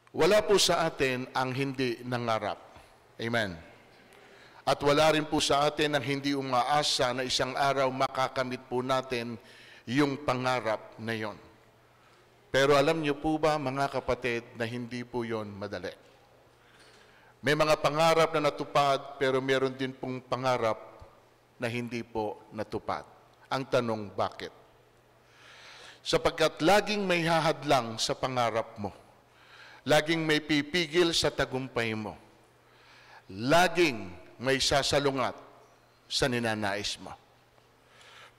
Wala po sa atin ang hindi nangarap. Amen. At wala rin po sa atin ang hindi umaasa na isang araw makakamit po natin yung pangarap na yon. Pero alam niyo po ba, mga kapatid, na hindi po yon madali. May mga pangarap na natupad, pero meron din pong pangarap na hindi po natupad. Ang tanong, bakit? Sapagkat laging may hahadlang sa pangarap mo. Laging may pipigil sa tagumpay mo. Laging may sasalungat sa ninanais mo.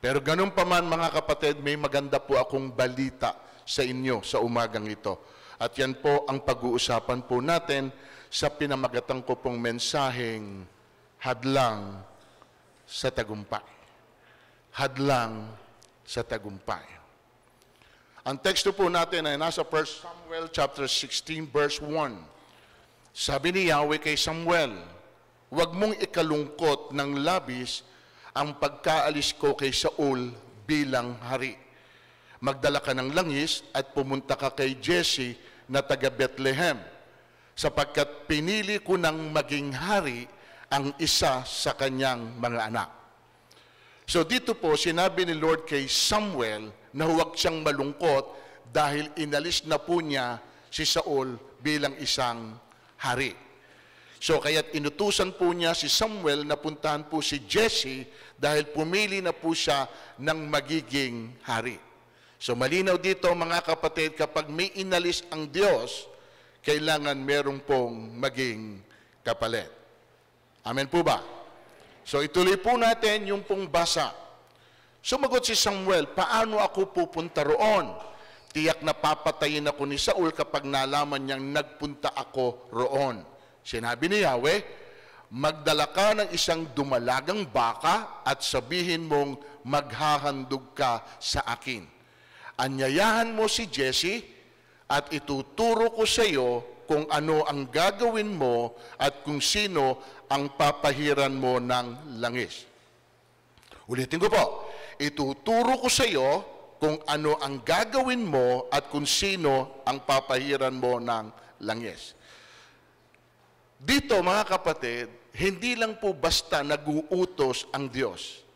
Pero ganun pa man, mga kapatid, may maganda po akong balita sa inyo sa umagang ito. At yan po ang pag-uusapan po natin sa pinamagatan ko pong mensaheng hadlang sa tagumpay. Hadlang sa tagumpay. Ang teksto po natin ay nasa 1 Samuel chapter 16 verse 1. Sabi ni Yahweh kay Samuel, "Huwag mong ikalungkot ng labis ang pagkaalis ko kay Saul bilang hari. Magdala ka ng langis at pumunta ka kay Jesse na taga Bethlehem, sapagkat pinili ko ng maging hari ang isa sa kanyang mga anak." So dito po, sinabi ni Lord kay Samuel na huwag siyang malungkot dahil inalis na po niya si Saul bilang isang hari. So kaya't inutusan po niya si Samuel na puntahan po si Jesse dahil pumili na po siya ng magiging hari. So malinaw dito, mga kapatid, kapag may inalis ang Diyos, kailangan merong pong maging kapalit. Amen po ba? So ituloy po natin yung pong basa. Sumagot si Samuel, "Paano ako pupunta roon? Tiyak na papatayin ako ni Saul kapag nalaman niyang nagpunta ako roon." Sinabi ni Yahweh, "Magdala ka ng isang dumalagang baka at sabihin mong maghahandog ka sa akin. Anyayahan mo si Jesse at ituturo ko sa iyo kung ano ang gagawin mo at kung sino ang papahiran mo ng langis." Ulitin ko po, ituturo ko sa iyo kung ano ang gagawin mo at kung sino ang papahiran mo ng langis. Dito, mga kapatid, hindi lang po basta nag-uutos ang Diyos.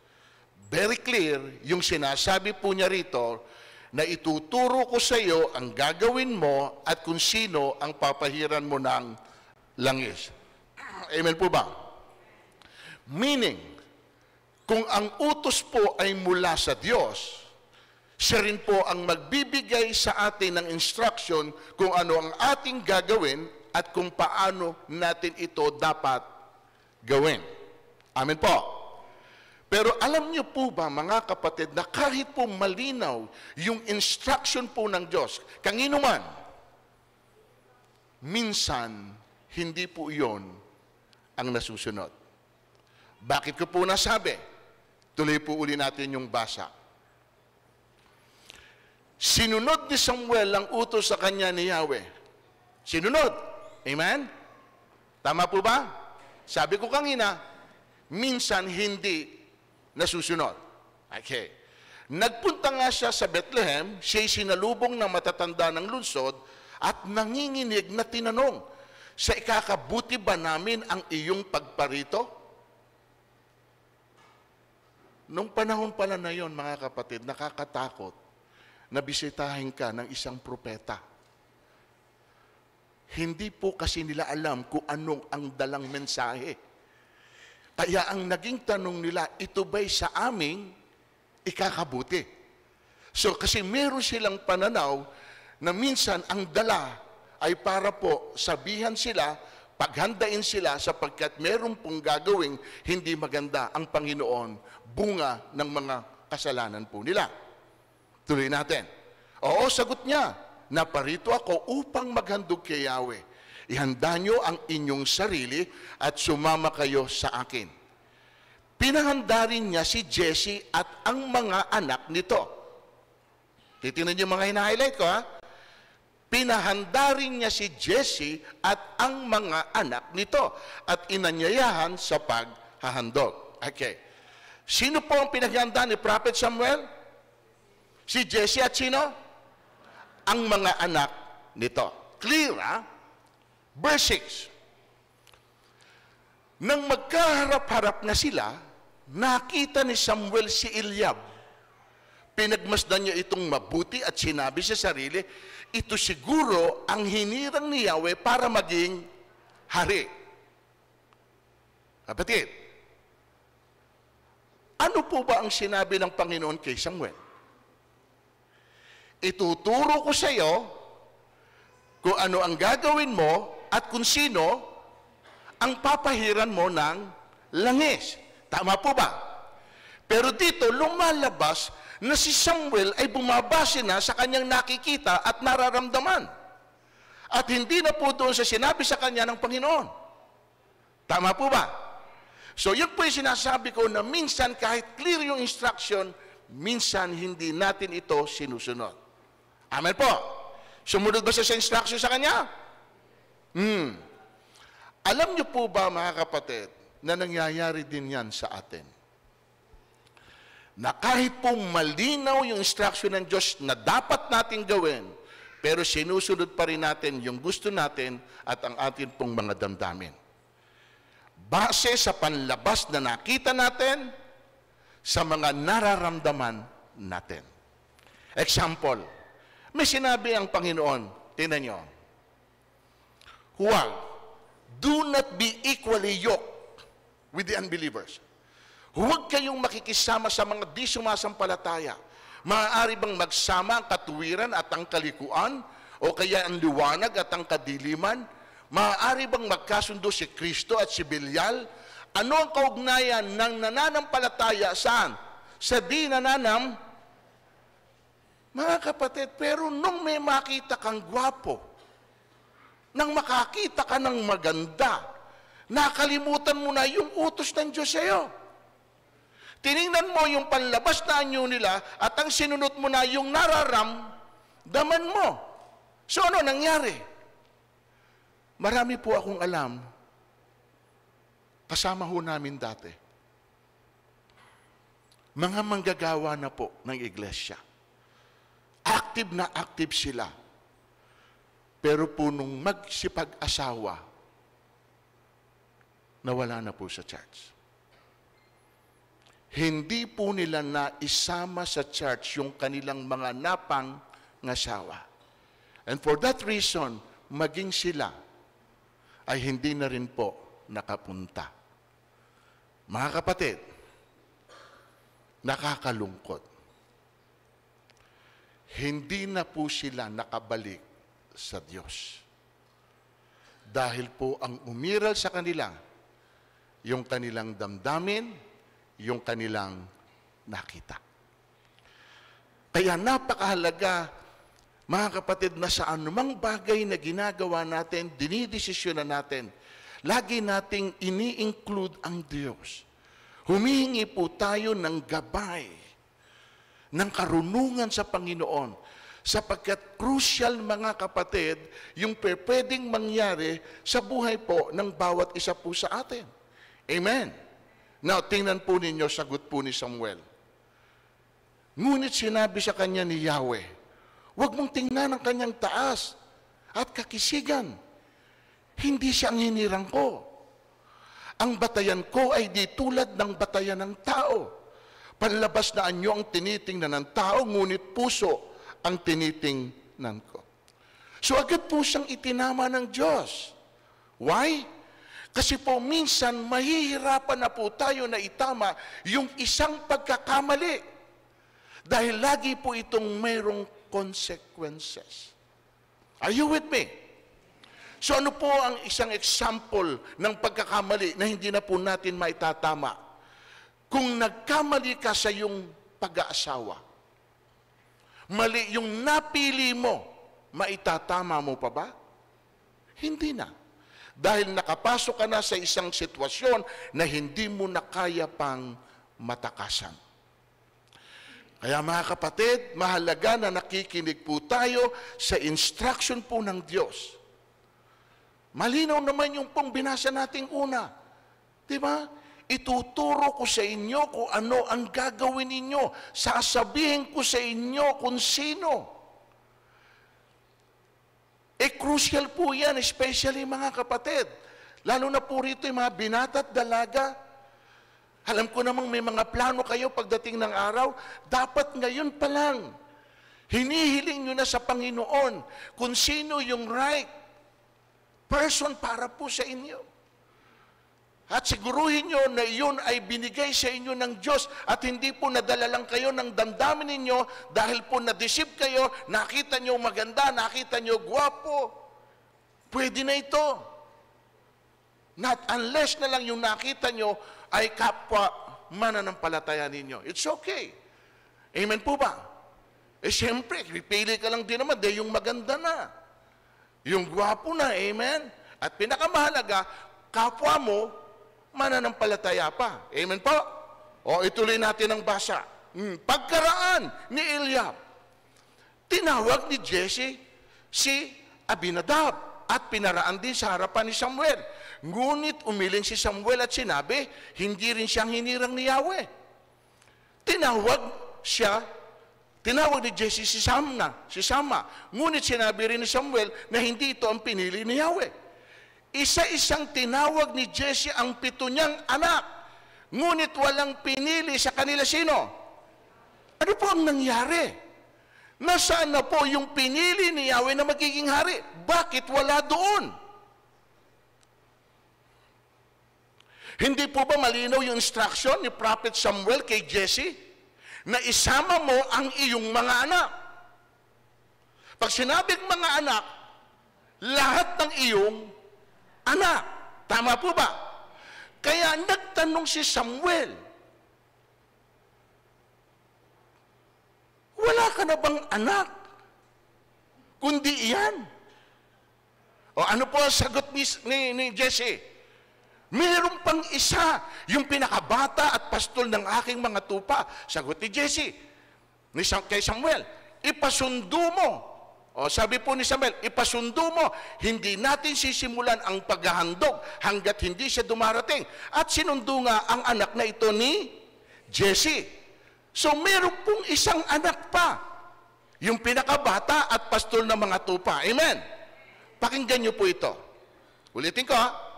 Very clear yung sinasabi po niya rito na ituturo ko sa iyo ang gagawin mo at kung sino ang papahiran mo ng langis. Amen po ba? Meaning, kung ang utos po ay mula sa Diyos, siya rin po ang magbibigay sa atin ng instruction kung ano ang ating gagawin at kung paano natin ito dapat gawin. Amen po. Pero alam niyo po ba, mga kapatid, na kahit po malinaw yung instruction po ng Diyos, kanino man, minsan, hindi po iyon ang nasusunod. Bakit ko po nasabi? Tuloy po uli natin yung basa. Sinunod ni Samuel ang utos sa kanya ni Yahweh. Sinunod. Amen? Tama po ba? Sabi ko kanina, minsan hindi nasusunod. Okay. Nagpunta nga siya sa Bethlehem, siya'y sinalubong ng matatanda ng lungsod at nanginginig na tinanong, "Sa ikakabuti ba namin ang iyong pagparito?" Nung panahon pala na yon, mga kapatid, nakakatakot na bisitahin ka ng isang propeta. Hindi po kasi nila alam kung anong ang dalang mensahe. Kaya ang naging tanong nila, ito ba'y sa aming ikakabuti? So kasi meron silang pananaw na minsan ang dala ay para po sabihan sila, paghandain sila sapagkat meron pong gagawing hindi maganda ang Panginoon, bunga ng mga kasalanan po nila. Tuloy natin. Oo, sagot niya, "Naparito ako upang maghandog kay Yahweh. Ihanda niyo ang inyong sarili at sumama kayo sa akin." Pinahanda rin niya si Jesse at ang mga anak nito. Titingnan niyo mga hina-highlight ko, ha? Pinahanda rin niya si Jesse at ang mga anak nito at inanyayahan sa paghahandog. Okay. Sino po ang pinaghanda ni Prophet Samuel? Si Jesse at sino? Ang mga anak nito. Clear, ha? Verse 6. Nang magkaharap-harap na sila, nakita ni Samuel si Eliab. Pinagmasdan niya itong mabuti at sinabi sa sarili, ito siguro ang hinirang ni Yahweh para maging hari. Kapatid, ano po ba ang sinabi ng Panginoon kay Samuel? Ituturo ko sa iyo kung ano ang gagawin mo at kung sino ang papahiran mo ng langis. Tama po ba? Pero dito, lumalabas na si Samuel ay bumabase na sa kanyang nakikita at nararamdaman. At hindi na po doon sa sinabi sa kanya ng Panginoon. Tama po ba? So, yun po yung sinasabi ko na minsan kahit clear yung instruction, minsan hindi natin ito sinusunod. Amen po. Sumunod ba siya sa instruction sa kanya? Alam niyo po ba, mga kapatid, na nangyayari din yan sa atin? Na kahit po malinaw yung instruction ng Diyos na dapat natin gawin, pero sinusunod pa rin natin yung gusto natin at ang atin pong mga damdamin. Base sa panlabas na nakita natin, sa mga nararamdaman natin. Example, may sinabi ang Panginoon, tingnan nyo, huwag, do not be equally yoked with the unbelievers. Huwag kayong makikisama sa mga di sumasampalataya. Maaari bang magsama ang katuwiran at ang kalikuan? O kaya ang liwanag at ang kadiliman? Maaari bang magkasundo si Kristo at si Belial? Ano ang kaugnayan ng nananampalataya saan? Sa di nananam? Mga kapatid, pero nung may makita kang gwapo, nang makakita ka ng maganda, nakalimutan mo na yung utos ng Diyos sa iyo. Tiningnan mo yung panlabas na anyo nila at ang sinunod mo na yung nararamdaman mo. So ano nangyari? Marami po akong alam, kasama ho namin dati, mga manggagawa na po ng iglesia. Active na active sila. Pero po nung magsipag-asawa, nawala na po sa church. Hindi po nila naisama sa church yung kanilang mga napang-asawa. And for that reason, maging sila ay hindi na rin po nakapunta. Mga kapatid, nakakalungkot. Hindi na po sila nakabalik sa Diyos. Dahil po ang umiral sa kanila, yung kanilang damdamin, yung kanilang nakita. Kaya napakahalaga, mga kapatid, na sa anumang bagay na ginagawa natin, dinidesisyonan natin, lagi nating ini-include ang Diyos. Humihingi po tayo ng gabay, ng karunungan sa Panginoon, sapagkat crucial, mga kapatid, yung pwedeng mangyari sa buhay po ng bawat isa po sa atin. Amen. Now, tingnan po ninyo, sagot po ni Samuel. Ngunit sinabi sa kanya ni Yahweh, huwag mong tingnan ang kanyang taas at kakisigan. Hindi siya ang hinirang ko. Ang batayan ko ay di tulad ng batayan ng tao. Panlabas na anyo ang tinitingnan ng tao, ngunit puso ang tinitingnan ko. So agad po siyang itinama ng Diyos. Why? Kasi po minsan mahihirapan na po tayo na itama yung isang pagkakamali. Dahil lagi po itong mayroong consequences. Are you with me? So ano po ang isang example ng pagkakamali na hindi na po natin maitatama? Kung nagkamali ka sa iyong pag-aasawa, mali yung napili mo, maitatama mo pa ba? Hindi na. Dahil nakapasok ka na sa isang sitwasyon na hindi mo na kaya pang matakasan. Kaya mga kapatid, mahalaga na nakikinig po tayo sa instruction po ng Diyos. Malinaw naman yung pong binasa nating una. Diba? Ituturo ko sa inyo kung ano ang gagawin ninyo. Sasabihin ko sa inyo kung sino. Crucial po yan, especially mga kapatid. Lalo na po rito yung mga binata at dalaga. Alam ko namang may mga plano kayo pagdating ng araw. Dapat ngayon pa lang, hinihiling nyo na sa Panginoon kung sino yung right person para po sa inyo. At siguruhin nyo na iyon ay binigay sa inyo ng Diyos at hindi po nadala lang kayo ng damdamin ninyo dahil po na-deceive kayo, nakita nyo maganda, nakita nyo gwapo. Pwede na ito. Not unless na lang yung nakita nyo ay kapwa mananampalataya ninyo. It's okay. Amen po ba? Siyempre, pipili ka lang din naman, yung maganda na. Yung gwapo na, amen? At pinakamahalaga, kapwa mo, mananampalataya pa. Amen po? O, ituloy natin ang basa. Pagkaraan ni Eliab, tinawag ni Jesse si Abinadab at pinaraan din sa harapan ni Samuel. Ngunit umiling si Samuel at sinabi, hindi rin siyang hinirang ni Yahweh. Tinawag ni Jesse si Sama. Ngunit sinabi rin ni Samuel na hindi ito ang pinili ni Yahweh. Isa-isang tinawag ni Jesse ang 7 niyang anak. Ngunit walang pinili sa kanila sino? Ano po ang nangyari? Nasaan na po yung pinili ni Yahweh na magiging hari? Bakit wala doon? Hindi po ba malinaw yung instruction ni Prophet Samuel kay Jesse? Na isama mo ang iyong mga anak. Pag sinabing mga anak, lahat ng iyong anak. Tama po ba? Kaya nagtanong si Samuel, wala ka na bang anak? Kundi iyan. O ano po ang sagot ni Jesse? Mayroon pang isa, yung pinakabata at pastol ng aking mga tupa. Sagot ni Jesse, kay Samuel, ipasundo mo. O sabi po ni Samuel, ipasundo mo, hindi natin sisimulan ang paghahandog hanggat hindi siya dumarating. At sinundo nga ang anak na ito ni Jesse. So meron pong isang anak pa, yung pinakabata at pastol ng mga tupa. Amen? Pakinggan niyo po ito. Ulitin ko ha.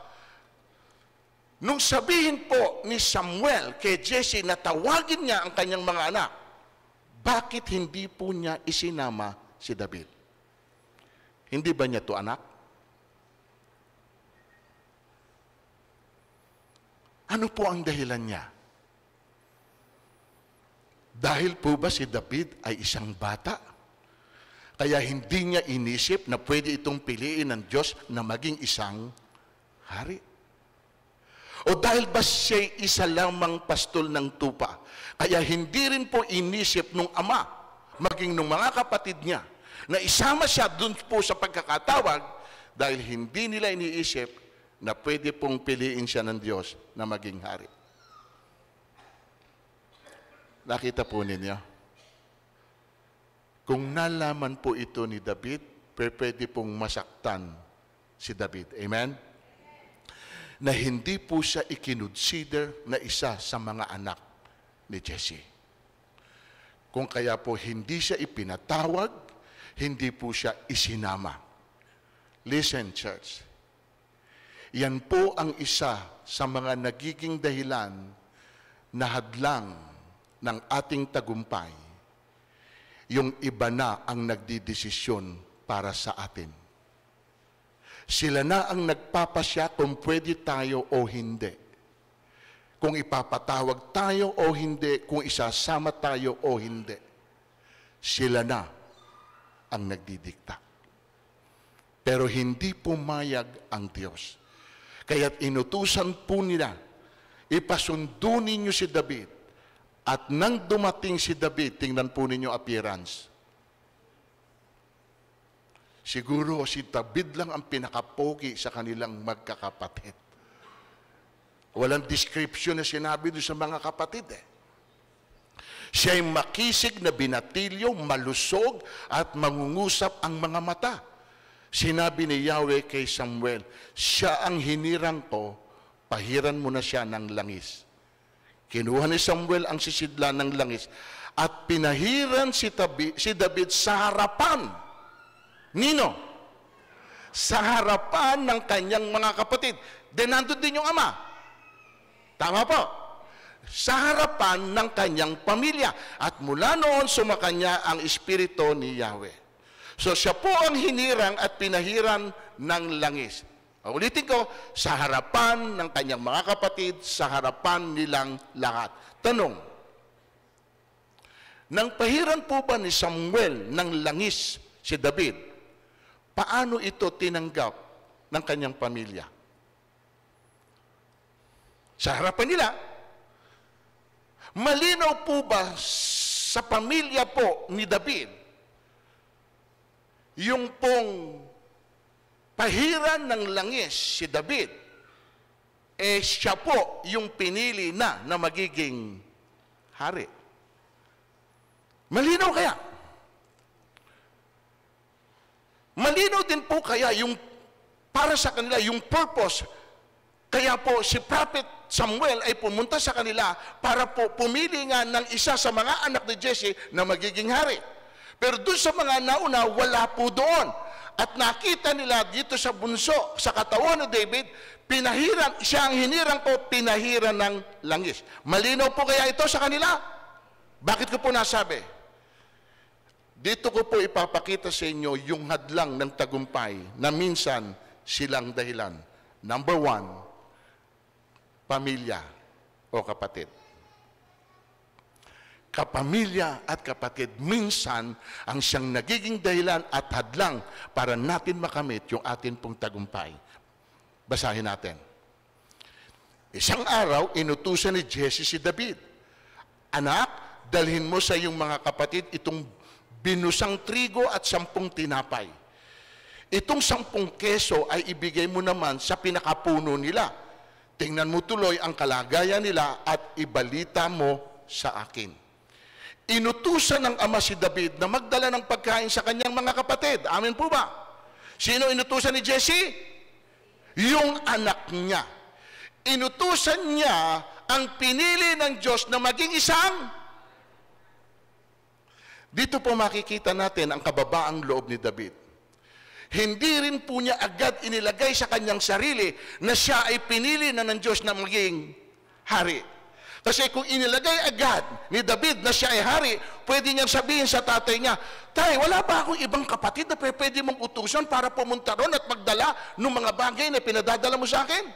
Nung sabihin po ni Samuel kay Jesse na tawagin niya ang kanyang mga anak, bakit hindi po niya isinama si David? Hindi ba niya to anak? Ano po ang dahilan niya? Dahil po ba si David ay isang bata? Kaya hindi niya inisip na pwede itong piliin ng Diyos na maging isang hari? O dahil ba siya isa lamang pastol ng tupa? Kaya hindi rin po inisip nung ama, maging nung mga kapatid niya, na isama siya dun po sa pagkakatawag dahil hindi nila iniisip na pwede pong piliin siya ng Diyos na maging hari. Nakita po ninyo? Kung nalaman po ito ni David, pwede pong masaktan si David. Amen? Na hindi po siya ikinonsider na isa sa mga anak ni Jesse. Kung kaya po hindi siya ipinatawag, hindi po siya isinama. Listen, church. Yan po ang isa sa mga nagiging dahilan na hadlang ng ating tagumpay. Yung iba na ang nagdidesisyon para sa atin. Sila na ang nagpapasya kung pwede tayo o hindi. Kung ipapatawag tayo o hindi, kung isasama tayo o hindi. Sila na ang nagdidikta. Pero hindi pumayag ang Diyos. Kaya't inutusan po nila, ipasundo ninyo si David. At nang dumating si David, tingnan po ninyo appearance. Siguro si David lang ang pinakapogi sa kanilang magkakapatid. Walang description na sinabi doon sa mga kapatid eh. Siya'y makisig na binatilyo, malusog at mangungusap ang mga mata. Sinabi ni Yahweh kay Samuel, siya ang hinirang ko, pahiran mo na siya ng langis. Kinuha ni Samuel ang sisidlan ng langis at pinahiran si David sa harapan. Nino? sa harapan ng kanyang mga kapatid. Then nandun din yung ama. Tama po. Sa harapan ng kanyang pamilya. At mula noon sumakanya ang espiritu ni Yahweh. So siya po ang hinirang at pinahiran ng langis. Ulitin ko, sa harapan ng kanyang mga kapatid, sa harapan nilang lahat. Tanong, nang pahiran po ba ni Samuel ng langis si David, paano ito tinanggap ng kanyang pamilya? Sa harapan nila, malinaw po ba sa pamilya po ni David, yung pong pahiran ng langis si David, siya po yung pinili na magiging hari? Malinaw kaya? Malinaw din po kaya yung para sa kanila, yung purpose. Kaya po si Prophet Samuel ay pumunta sa kanila para po pumili nga ng isa sa mga anak ni Jesse na magiging hari. Pero doon sa mga nauna, wala po doon. At nakita nila dito sa bunso, sa katawan ni David, pinahiran, siya ang hinirang po, pinahiran ng langis. Malinaw po kaya ito sa kanila? Bakit ko po nasabi? Dito ko po ipapakita sa inyo yung hadlang ng tagumpay na minsan silang dahilan. Number 1, pamilya o kapatid. Kapamilya at kapatid, minsan ang siyang nagiging dahilan at hadlang para natin makamit yung atin pong tagumpay. Basahin natin. Isang araw, inutusan ni Jesse si David, "Anak, dalhin mo sa iyong mga kapatid itong binusang trigo at 10 tinapay. Itong 10 keso ay ibigay mo naman sa pinakapuno nila. Tingnan mo tuloy ang kalagayan nila at ibalita mo sa akin." Inutusan ng ama si David na magdala ng pagkain sa kanyang mga kapatid. Amen po ba? Sino inutusan ni Jesse? Yung anak niya. Inutusan niya ang pinili ng Diyos na maging isang. Dito po makikita natin ang kababaang loob ni David. Hindi rin po niya agad inilagay sa kanyang sarili na siya ay pinili na ng Diyos na maging hari. Kasi kung inilagay agad ni David na siya ay hari, pwede niyang sabihin sa tatay niya, "Tay, wala ba akong ibang kapatid na pwede mong utusan para pumunta ron at magdala ng mga bagay na pinadadala mo sa akin?"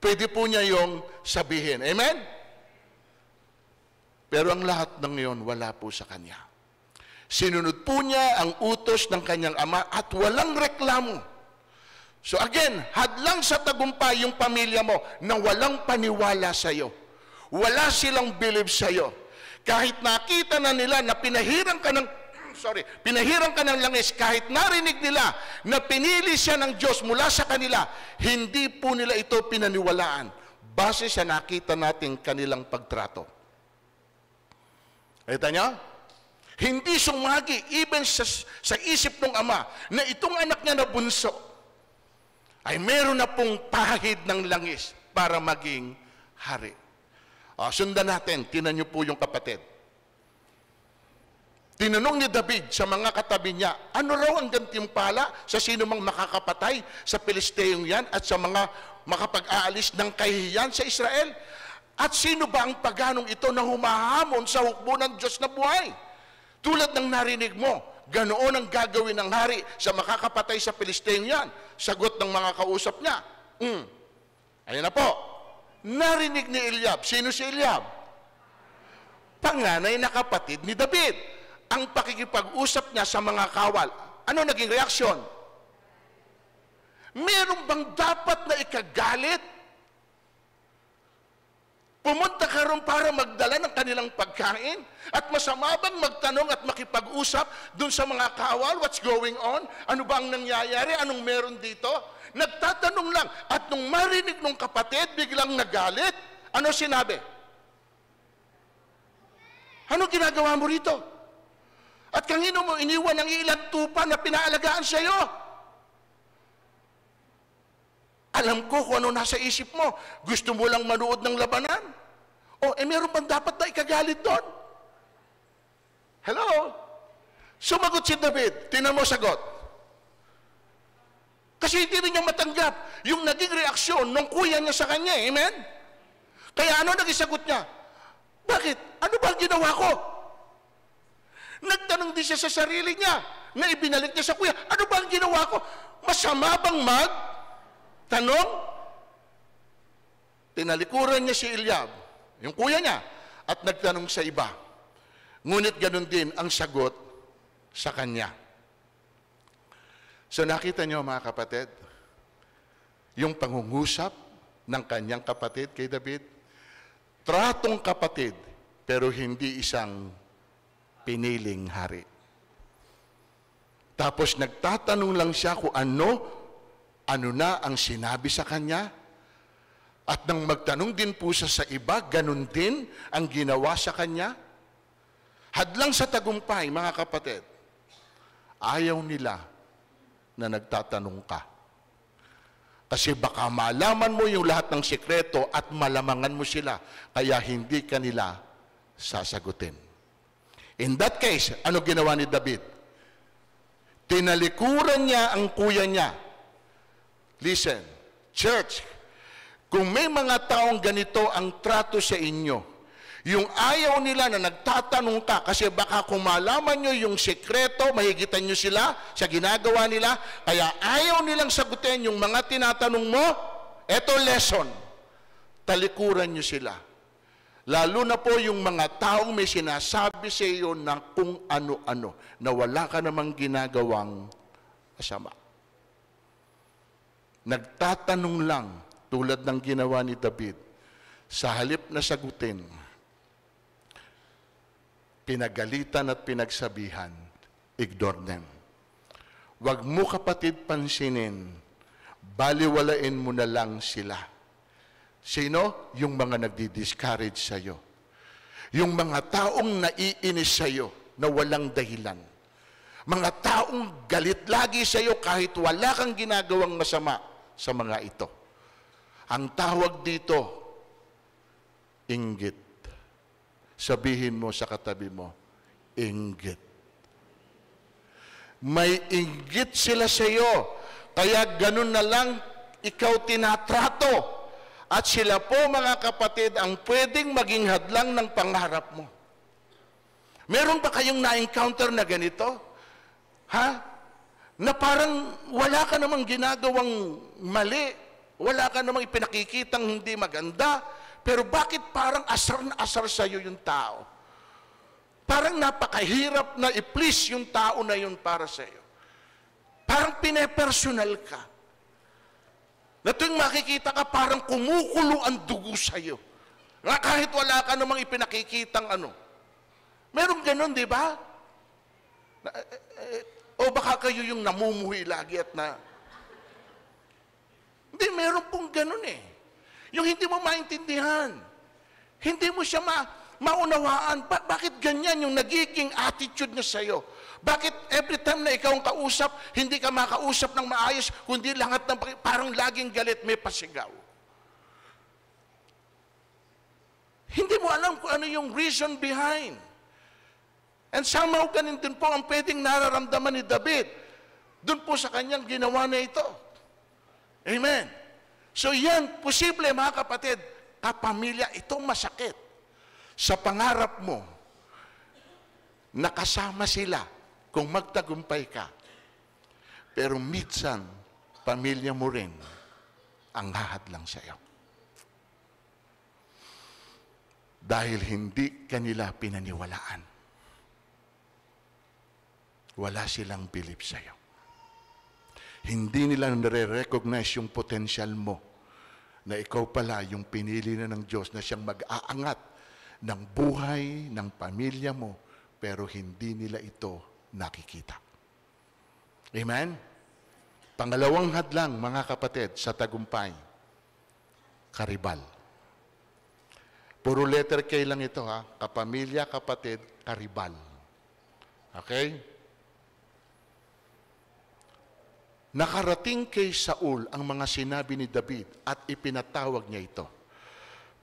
Pwede po niya yung sabihin. Amen? Pero ang lahat ng iyon, wala po sa kanya. Sinunod po niya ang utos ng kanyang ama at walang reklamo. So again, hadlang sa tagumpay yung pamilya mo na walang paniwala sa iyo. Wala silang believe sa iyo. Kahit nakita na nila na pinahiran ka ng langis, kahit narinig nila na pinili siya ng Diyos mula sa kanila, hindi po nila ito pinaniwalaan base sa nakita nating kanilang pagtrato. Kita niyo? Hindi sumagi even sa isip ng ama na itong anak niya na bunso ay meron na pong pahid ng langis para maging hari. Sundan natin, tinan niyo po yung kapatid. Tinanong ni David sa mga katabi niya, ano raw ang gantimpala sa sino mang makakapatay sa Pilisteyong yan at sa mga makapag-aalis ng kahihiyan sa Israel? At sino ba ang paganong ito na humahamon sa hukbo ng Diyos na buhay? Tulad ng narinig mo, ganoon ang gagawin ng hari sa makakapatay sa Pilisteyong yan. Sagot ng mga kausap niya. Ayan na po. Narinig ni Eliab. Sino si Eliab? Panganay na kapatid ni David. Ang pakikipag-usap niya sa mga kawal. Ano naging reaksyon? Meron bang dapat na ikagalit? Pumunta ka ron para magdala ng kanilang pagkain? At masama bang magtanong at makipag-usap dun sa mga kawal? What's going on? Ano ba ang nangyayari? Anong meron dito? Nagtatanong lang. At nung marinig ng kapatid, biglang nagalit. Ano sinabi? Ano ginagawa mo rito? At kanino mo iniwan ang ilang tupa na pinaalagaan sa iyo? Alam ko kung ano nasa isip mo. Gusto mo lang manood ng labanan? Meron bang dapat na ikagalit doon? Hello? Sumagot si David. Tingnan mo sagot. Kasi hindi rin niya matanggap yung naging reaksyon ng kuya niya sa kanya. Amen? Kaya ano naging sagot niya? Bakit? Ano ba ang ginawa ko? Nagtanong din siya sa sarili niya na ibinalik niya sa kuya. Ano ba ang ginawa ko? Masama bang tanong? Tinalikuran niya si Eliab, yung kuya niya, at nagtanong sa iba. Ngunit ganun din ang sagot sa kanya. So nakita niyo mga kapatid, yung pangungusap ng kanyang kapatid kay David, tratong kapatid, pero hindi isang piniling hari. Tapos nagtatanong lang siya kung ano na ang sinabi sa kanya. At nang magtanong din po siya sa iba, ganun din ang ginawa sa kanya. Hadlang sa tagumpay, mga kapatid, ayaw nila na nagtatanong ka. Kasi baka malaman mo yung lahat ng sikreto at malamangan mo sila, kaya hindi ka nila sasagutin. In that case, ano ginawa ni David? Tinalikuran niya ang kuya niya. Listen, church, kung may mga taong ganito ang trato sa inyo, yung ayaw nila na nagtatanong ka, kasi baka kung malaman nyo yung sekreto, mahigitan nyo sila sa ginagawa nila, kaya ayaw nilang sagutin yung mga tinatanong mo, eto lesson, talikuran nyo sila. Lalo na po yung mga taong may sinasabi sa iyo na kung ano-ano, na wala ka namang ginagawang masama. Nagtatanong lang, tulad ng ginawa ni David, sa halip na sagutin, pinagalitan at pinagsabihan, ignore them. Huwag mo kapatid pansinin, baliwalain mo na lang sila. Sino? Yung mga nagdi-discourage sa'yo. Yung mga taong naiinis sa'yo na walang dahilan. Mga taong galit lagi sa'yo kahit wala kang ginagawang masama sa mga ito. Ang tawag dito, inggit. Sabihin mo sa katabi mo, inggit. May inggit sila sa iyo, kaya ganun na lang ikaw tinatrato. At sila po, mga kapatid, ang pwedeng maging hadlang ng pangarap mo. Meron ba kayong na-encounter na ganito? Ha? Na parang wala ka namang ginagawang mali, wala ka namang ipinakikitang hindi maganda, pero bakit parang asar na asar sa'yo yung tao? Parang napakahirap na i-please yung tao na yun para sa'yo. Parang pinepersonal ka. Na tuwing makikita ka, parang kumukulo ang dugo sa'yo. Nga kahit wala ka namang ipinakikitang ano. Meron ganun, di ba? O baka kayo yung namumuhi lagi at na... Hindi, meron pong ganun eh. Yung hindi mo maintindihan. Hindi mo siya maunawaan. Bakit ganyan yung nagiging attitude niya sa'yo? Bakit every time na ikaw ang kausap, hindi ka makausap ng maayos, kundi lahat ng parang laging galit, may pasigaw? Hindi mo alam kung ano yung reason behind. And somehow ganun din po ang pwedeng nararamdaman ni David doon po sa kanyang ginawa na ito. Amen. So yan, posible mga kapatid, kapamilya, itong masakit. Sa pangarap mo, nakasama sila kung magtagumpay ka. Pero minsan, pamilya mo rin ang hahadlang sa iyo. Dahil hindi kanila pinaniwalaan. Wala silang belief sa iyo. Hindi nila nare-recognize yung potential mo na ikaw pala yung pinili na ng Diyos na siyang mag-aangat ng buhay, ng pamilya mo, pero hindi nila ito nakikita. Amen? Pangalawang hadlang, mga kapatid, sa tagumpay, karibal. Puro letter K lang ito, ha? Kapamilya, kapatid, karibal. Okay? Nakarating kay Saul ang mga sinabi ni David at ipinatawag niya ito.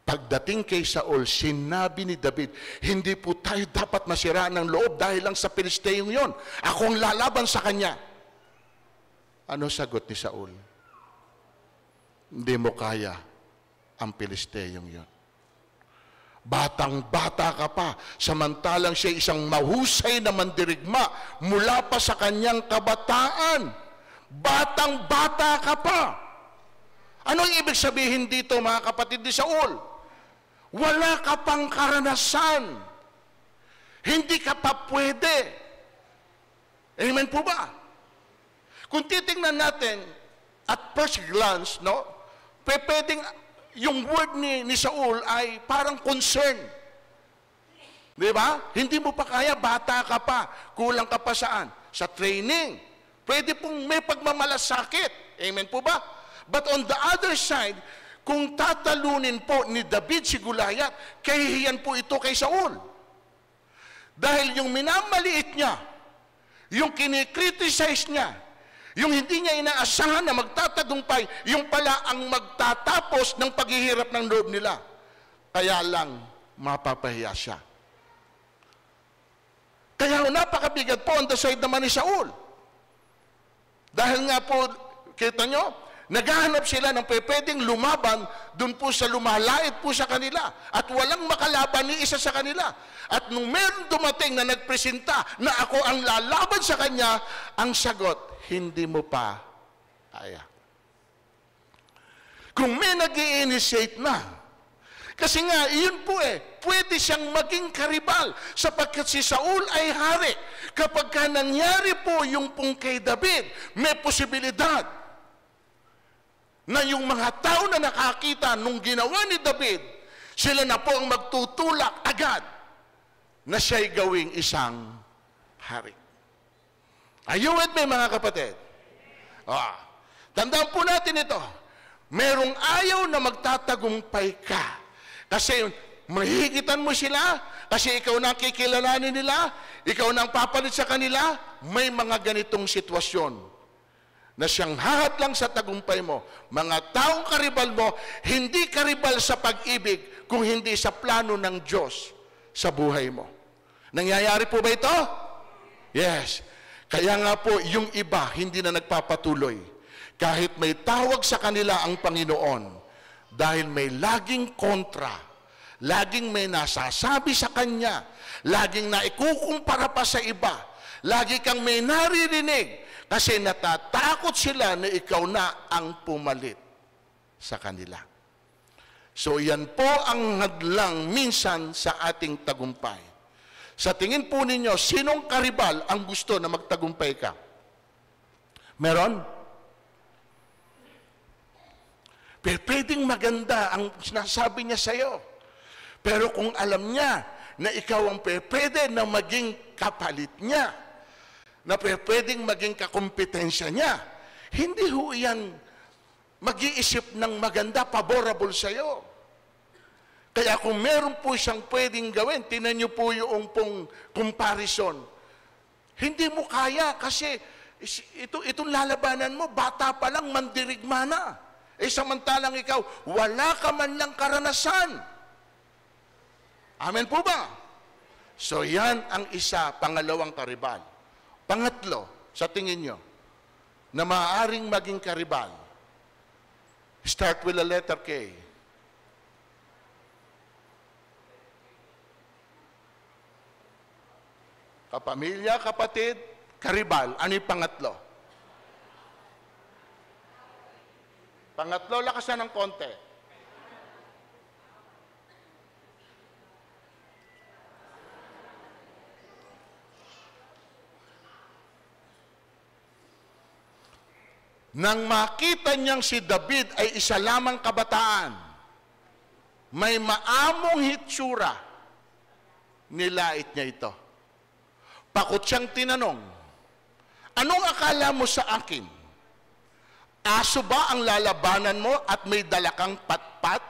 Pagdating kay Saul, sinabi ni David, hindi po tayo dapat masira ng loob dahil lang sa Pilisteyong yon. Ako ang lalaban sa kanya. Ano sagot ni Saul? Hindi mo kaya ang Pilisteyong yun. Batang-bata ka pa, samantalang siya isang mahusay na mandirigma mula pa sa kanyang kabataan. Batang-bata ka pa. Anong ibig sabihin dito, mga kapatid ni Saul? Wala ka pang karanasan. Hindi ka pa pwede. Amen po ba? Kung titingnan natin at first glance, no, pwedeng yung word ni Saul ay parang concern. Di ba? Hindi mo pa kaya, bata ka pa, kulang ka pa saan? Sa training. Pwede pong may pagmamalasakit. Amen po ba? But on the other side, kung tatalunin po ni David si Goliath, kahihiyan po ito kay Saul. Dahil yung minamaliit niya, yung kinikriticize niya, yung hindi niya inaasahan na magtatagumpay, yung pala ang magtatapos ng paghihirap ng loob nila. Kaya lang, mapapahiya siya. Kaya napakabigat po on the side naman ni Saul. Dahil nga po, kita nyo, naghahanap sila ng pwedeng lumaban dun po sa lumalait po sa kanila. At walang makalaban ni isa sa kanila. At nung meron dumating na nagpresenta na ako ang lalaban sa kanya, ang sagot, hindi mo pa kaya. Kung may nag-i-initiate na, kasi nga, iyon po pwede siyang maging karibal sapagkat si Saul ay hari. Kapag ka nangyari po yung pong kay David, may posibilidad na yung mga tao na nakakita nung ginawa ni David, sila na po ang magtutulak agad na siya'y gawing isang hari. Are you with me, mga kapatid? Tandaan po natin ito. Merong ayaw na magtatagumpay ka. Kasi mahihigitan mo sila, kasi ikaw na kikilalanin nila, ikaw na ang papalit sa kanila, may mga ganitong sitwasyon na siyang hahat lang sa tagumpay mo. Mga taong karibal mo, hindi karibal sa pag-ibig, kung hindi sa plano ng Diyos sa buhay mo. Nangyayari po ba ito? Yes. Kaya nga po, yung iba, hindi na nagpapatuloy. Kahit may tawag sa kanila ang Panginoon, dahil may laging kontra, laging may nasasabi sa Kanya, laging naikukumpara pa sa iba, lagi kang may naririnig, kasi natatakot sila na ikaw na ang pumalit sa kanila. So yan po ang hadlang minsan sa ating tagumpay. Sa tingin po ninyo, sinong karibal ang gusto na magtagumpay ka? Meron? Pwedeng maganda ang sinasabi niya sa'yo. Pero kung alam niya na ikaw ang pwede na maging kapalit niya, na pwedeng maging kakompetensya niya, hindi ho yan mag-iisip ng maganda, favorable sa'yo. Kaya kung meron po siyang pwedeng gawin, tinan niyo po yung pong comparison. Hindi mo kaya kasi itong lalabanan mo, bata pa lang, mandirigma na. Samantalang ikaw, wala ka man lang karanasan. Amen po ba? So yan ang isa, pangalawang karibal. Pangatlo, sa tingin nyo, na maaaring maging karibal. Start with the letter K. Kapamilya, kapatid, karibal. Ano yung pangatlo? Pangatlo, lakasan ng konti. Nang makita niyang si David ay isa lamang kabataan, may maamong hitsura, nilait niya ito. Pakot siyang tinanong, anong akala mo sa akin? Aso ba ang lalabanan mo at may dala kang patpat?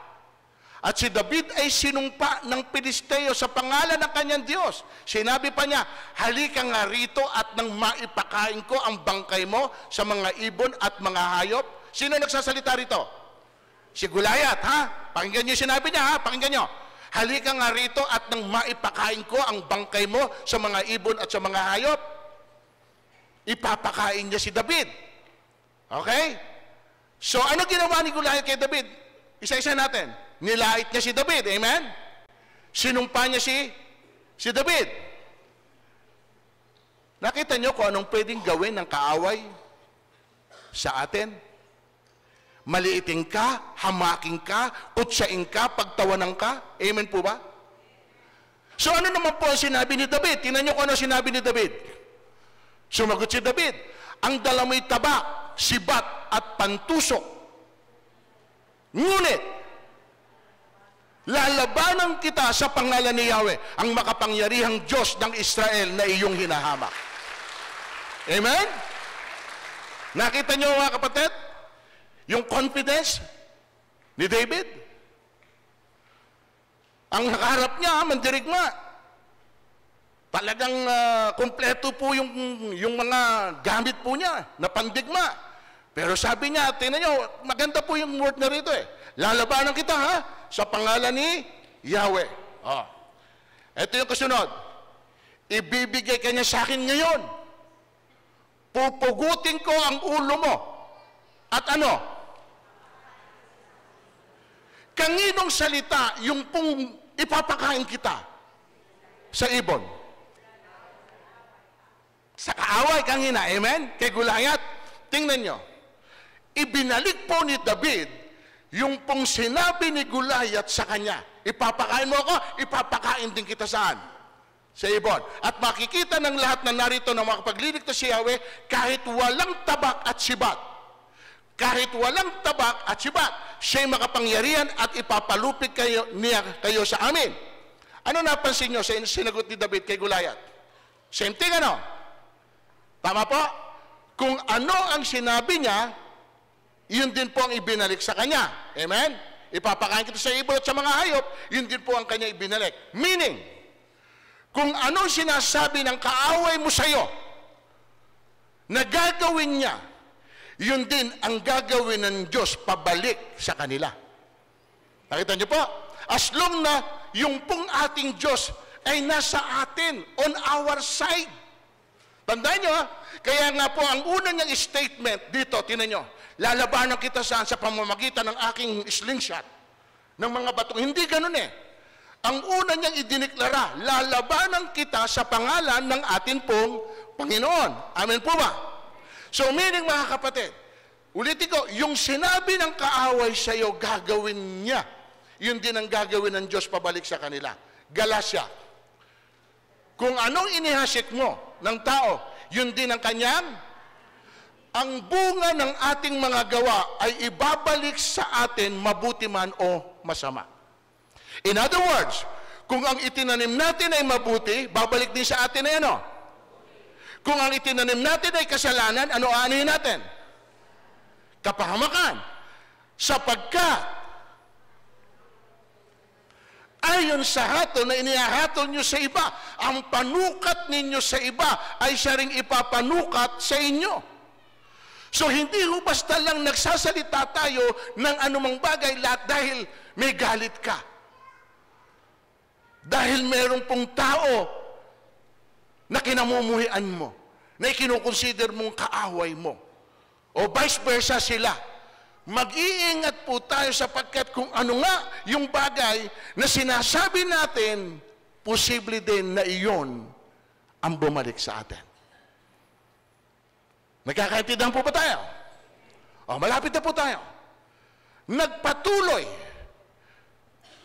At si David ay sinumpa ng Pilisteo sa pangalan ng kanyang Diyos. Sinabi pa niya, halika nga rito at nang maipakain ko ang bangkay mo sa mga ibon at mga hayop. Sino nagsasalita rito? Si Goliath, ha? Pakinggan niyo sinabi niya, ha? Pakinggan niyo. Halika nga rito at nang maipakain ko ang bangkay mo sa mga ibon at sa mga hayop. Ipapakain niya si David. Okay? So, ano ginawa ni Goliath kay David? Isa-isa natin. Nilait niya si David. Amen? Sinumpa niya si David. Nakita niyo kung anong pwedeng gawin ng kaaway sa atin? Maliiting ka, hamaking ka, utsaing ka, pagtawanan ka. Amen po ba? So ano naman po ang sinabi ni David? Tingnan niyo kung ano sinabi ni David. Sumagot si David, ang dala mo'y tabak, sibat at pantusok. Ngunit, lalabanan kita sa pangalan ni Yahweh, ang makapangyarihang Diyos ng Israel na iyong hinahamak. Amen? Nakita niyo mga kapatid? Yung confidence ni David? Ang nakaharap niya, mandirigma. Talagang kompleto po yung mga gamit po niya na pandigma. Pero sabi niya, tingnan niyo, maganda po yung word na rito eh. Lalabanan kita ha, sa pangalan ni Yahweh. Oh. Ito yung kasunod. Ibibigay ka niya sa akin ngayon. Pupugutin ko ang ulo mo. At ano? Kanginong salita yung pong ipapakain kita sa ibon? Sa kaaway kangina, amen? Kay Goliath, tingnan nyo. Ibinalik po ni David yung pong sinabi ni Goliath sa kanya. Ipapakain mo ako, ipapakain din kita saan? Sa ibon. At makikita ng lahat na narito na makapagliligtas si Yahweh kahit walang tabak at sibat. Kahit walang tabak at sibat, siya'y makapangyarihan at ipapalupit niya kayo sa amin. Ano napansin nyo sa sinagot ni David kay Goliath? Same thing, ano? Tama po? Kung ano ang sinabi niya, yun din po ang ibinalik sa kanya. Amen? Ipapakain kita sa ibon at sa mga hayop, yun din po ang kanya ibinalik. Meaning, kung ano sinasabi ng kaaway mo sa'yo, na gagawin niya, yun din ang gagawin ng Diyos pabalik sa kanila. Nakita niyo po? As long na yung pong ating Diyos ay nasa atin, on our side. Tandaan niyo, kaya nga po ang una niyang statement dito, tinan niyo, lalabanan kita saan sa pamamagitan ng aking slingshot, ng mga batong. Hindi ganun eh. Ang una niyang idiniklara, lalabanan kita sa pangalan ng atin pong Panginoon. Amen po ba? So meaning mga kapatid, ulitin ko, yung sinabi ng kaaway sa iyo, gagawin niya. Yun din ang gagawin ng Diyos pabalik sa kanila. Galasya. Kung anong inihasik mo ng tao, yun din ang kanyang. Ang bunga ng ating mga gawa ay ibabalik sa atin, mabuti man o masama. In other words, kung ang itinanim natin ay mabuti, babalik din sa atin ay ano? Kung ang itinanim natin ay kasalanan, ano-anuhin natin? Kapahamakan. Sapagkat, ayon sa hatol na inihahatol nyo sa iba, ang panukat ninyo sa iba ay siya ring ipapanukat sa inyo. So, hindi ho basta lang nagsasalita tayo ng anumang bagay lahat dahil may galit ka. Dahil merong pong tao na kinamumuhian mo, na ikinukonsider mong kaaway mo. O vice versa sila. Mag-iingat po tayo sapagkat kung ano nga yung bagay na sinasabi natin, posible din na iyon ang bumalik sa atin. Nagkakaintindihan po ba tayo? O, malapit na po tayo. Nagpatuloy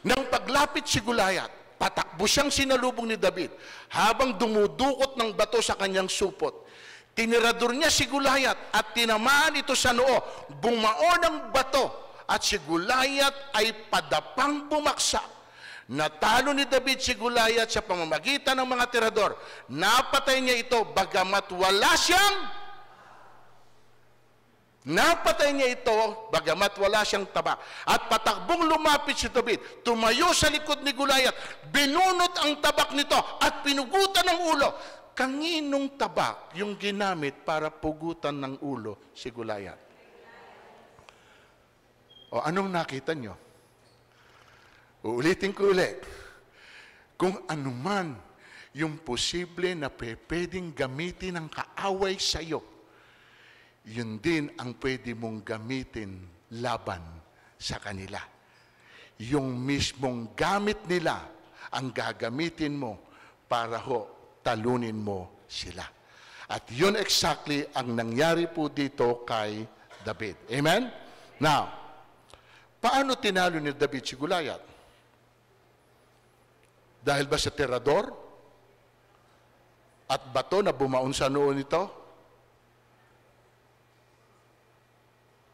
ng paglapit si Goliath. Patakbo siyang sinalubong ni David habang dumudukot ng bato sa kanyang supot. Tinirador niya si Goliath at tinamaan ito sa noo. Bumao ng bato at si Goliath ay padapang bumaksak. Natalo ni David si Goliath sa pamamagitan ng mga tirador. Napatay niya ito bagamat wala siyang tabak. At patakbong lumapit si David, tumayo sa likod ni Goliath, binunot ang tabak nito at pinugutan ng ulo. Kanginong tabak yung ginamit para pugutan ng ulo si Goliath? O anong nakita nyo? Uulitin ko ulit. Kung anuman yung posible na pwedeng gamitin ng kaaway sa iyo, yun din ang pwede mong gamitin laban sa kanila. Yung mismong gamit nila ang gagamitin mo para talunin mo sila. At yun exactly ang nangyari po dito kay David. Amen? Now, paano tinalo ni David si Goliath? Dahil ba sa tirador? At bato na bumaon sa noo nito?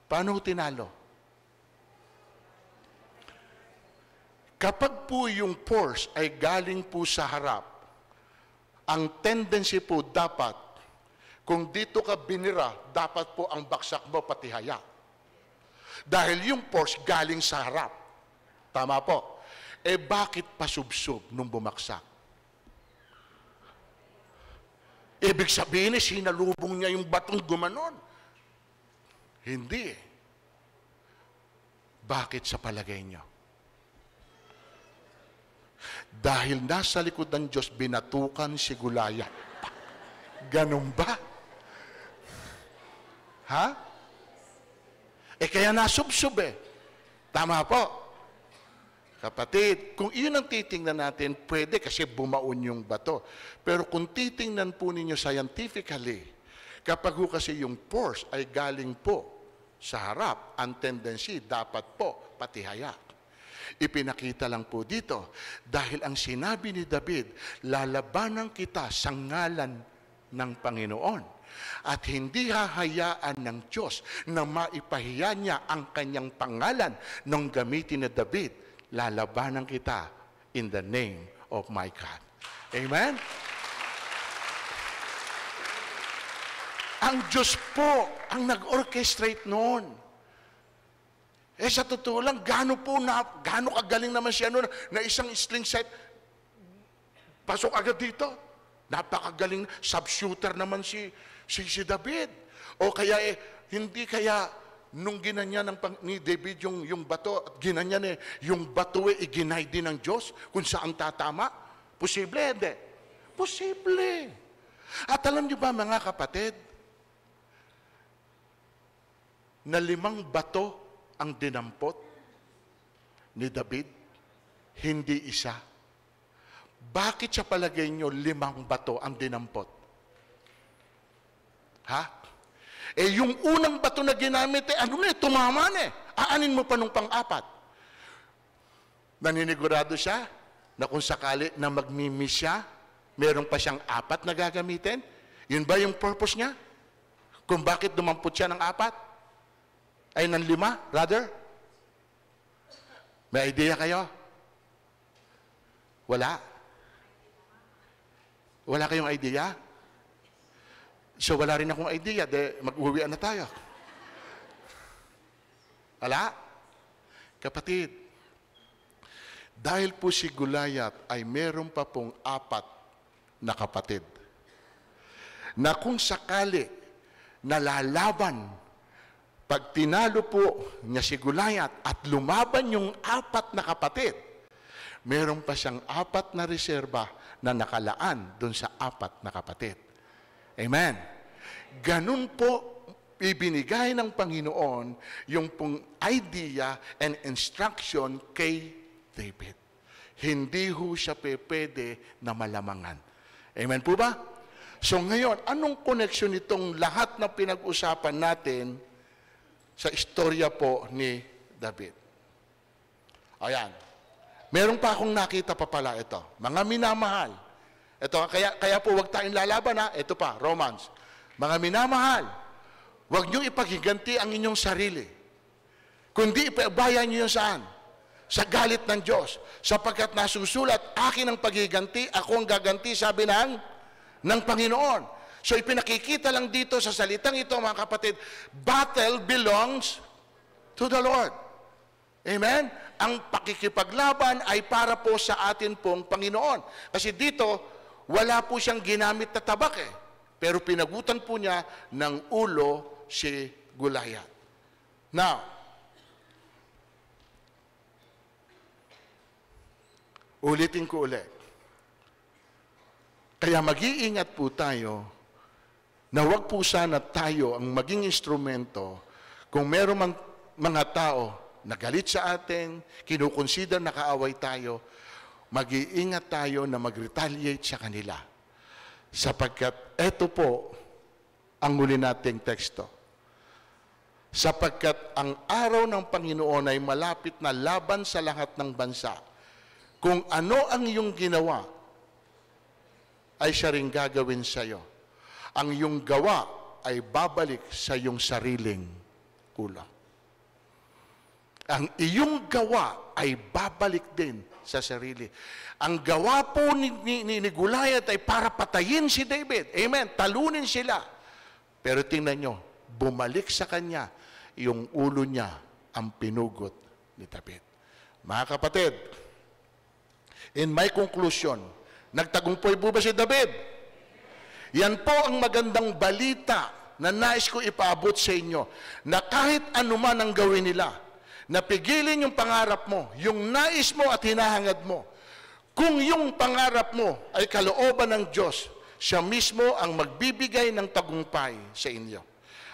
Paano tinalo? Kapag po yung force ay galing po sa harap, ang tendency po dapat, kung dito ka binira, dapat po ang baksak mo patihaya. Dahil yung force galing sa harap. Tama po. Bakit pasubsob nung bumaksak? Ibig sabihin sinalubong niya yung batong gumanon. Hindi. Bakit sa palagay niyo? Dahil nasa likod ng Diyos, binatukan si Goliath. Ganun ba? Ha? Kaya nasubsob Tama po. Kapatid, kung iyon ang titingnan natin, pwede kasi bumaon yung bato. Pero kung titingnan po ninyo scientifically, kapag kasi yung force ay galing po sa harap, ang tendency dapat po patihaya. Ipinakita lang po dito, dahil ang sinabi ni David, lalabanan kita sa ngalan ng Panginoon. At hindi hahayaan ng Diyos na maipahiya niya ang kanyang pangalan nung gamitin ni David. Lalabanan kita in the name of my God. Amen? Ang Diyos po ang nag-orchestrate noon. Sa totoo lang, gaano kagaling naman siya noon na isang sling set, pasok agad dito. Napakagaling, sub-shooter naman si David. O kaya hindi kaya nung ginanyan ni David yung bato, at ginanyan yung bato iginay din ng Diyos kung saan tatama? Posible, hindi? Posible. At alam niyo ba mga kapatid, na 5 bato ang dinampot ni David, hindi isa. Bakit sa palagay niyo 5 bato ang dinampot? Ha? Yung unang bato na ginamit, tumama Aanin mo pa nung pang-4. Naninigurado siya na kung sakali na magmimiss siya, meron pa siyang 4 na gagamitin? Yun ba yung purpose niya? Kung bakit dumampot siya ng 4? Ay ng 5, rather? May idea kayo? Wala? Wala kayong idea? So wala rin akong idea, mag-uwian na tayo. Wala? Kapatid, dahil po si Goliath ay meron pa pong 4 na kapatid, na kung sakali nalalaban, pag tinalo po niya si Goliath at lumaban yung 4 na kapatid, meron pa siyang 4 na reserba na nakalaan doon sa 4 na kapatid. Amen. Ganun po ibinigay ng Panginoon yung pong idea and instruction kay David. Hindi ho siya pwede na malamangan. Amen po ba? So ngayon, anong connection itong lahat na pinag-usapan natin sa istorya po ni David? Ayan. Meron pa akong nakita pa pala ito. Mga minamahal. Ito, kaya po wag tayong lalaban Ito pa, Romans. Mga minamahal, wag niyong ipaghiganti ang inyong sarili. Kundi ipabayan niyo saan? Sa galit ng Diyos. Sapagkat nasusulat, akin ang paghiganti, ako ang gaganti, sabi ng Panginoon. So ipinakikita lang dito sa salitang ito, mga kapatid, battle belongs to the Lord. Amen? Ang pakikipaglaban ay para po sa atin pong Panginoon. Kasi dito, wala po siyang ginamit na tabak Pero pinagutan po niya ng ulo si Goliath. Now, ulitin ko ulit. Kaya mag-iingat po tayo na huwag po sana tayo ang maging instrumento kung meron man mga tao na galit sa atin, kinukonsider na kaaway tayo, mag-iingat tayo na mag-retaliate sa kanila. Sapagkat ito po ang huli nating teksto. Sapagkat ang araw ng Panginoon ay malapit na laban sa lahat ng bansa. Kung ano ang iyong ginawa, ay siya rin gagawin sa iyo. Ang iyong gawa ay babalik sa iyong sariling ulo. Ang iyong gawa ay babalik din sa sarili. Ang gawa po ni Goliath ay para patayin si David. Amen. Talunin sila. Pero tingnan nyo, bumalik sa kanya yung ulo niya ang pinugot ni David. Mga kapatid, in my conclusion, nagtagumpay po ba si David? Yan po ang magandang balita na nais ko ipaabot sa inyo, na kahit anuman ang gawin nila, napigilin yung pangarap mo, yung nais mo at hinahangad mo. Kung yung pangarap mo ay kalooban ng Diyos, siya mismo ang magbibigay ng tagumpay sa inyo.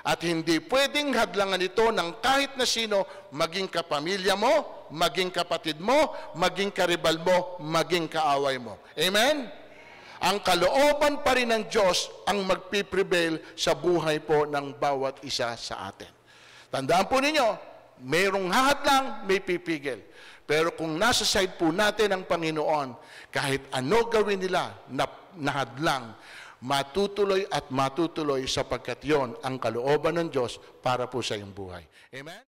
At hindi pwedeng hadlangan ito ng kahit na sino, maging kapamilya mo, maging kapatid mo, maging karibal mo, maging kaaway mo. Amen? Ang kalooban pa rin ng Diyos ang magpiprevail sa buhay po ng bawat isa sa atin. Tandaan po ninyo, mayroong hahadlang, may pipigil. Pero kung nasa side po natin ang Panginoon, kahit ano gawin nila na hadlang, matutuloy at matutuloy sapagkat yon ang kalooban ng Diyos para po sa iyong buhay. Amen?